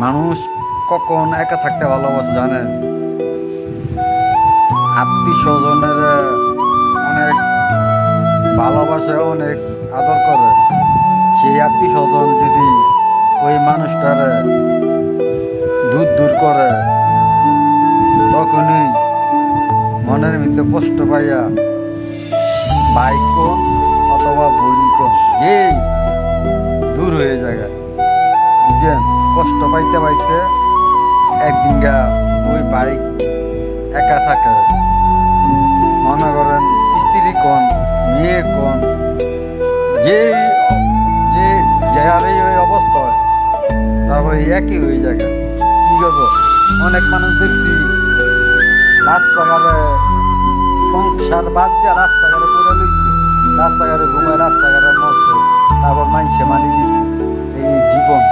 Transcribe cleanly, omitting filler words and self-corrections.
মানুষ কখন একা থাকতে ভালোবাসে জানেন? আত্মীয় স্বজনের অনেক ভালোবাসে, অনেক আদর করে। সেই আত্মীয় স্বজন যদি ওই মানুষটার দূর দূর করে, তখনই মনের ভিতরে কষ্ট পাইয়া ভাই কোন অথবা বোন কোন যেই দূর হয়ে যায়, বুঝলেন? কষ্ট পাইতে পাইতে একদিন গা ওই বাইক একা থাকে। মনে করেন স্ত্রী কোন মেয়ে কোন যে যে যারই ওই অবস্থা হয়, তারপরে একই হয়ে যায়। কি করবো? অনেক মানুষ দেখছি রাস্তাঘাটে সংসার বাদ দিয়ে রাস্তাঘাটে করে লইছে, রাস্তাঘাটে ঘুমায়, রাস্তাঘাটে মরছে, তারপর মানুষে মানি দিচ্ছে। এই জীবন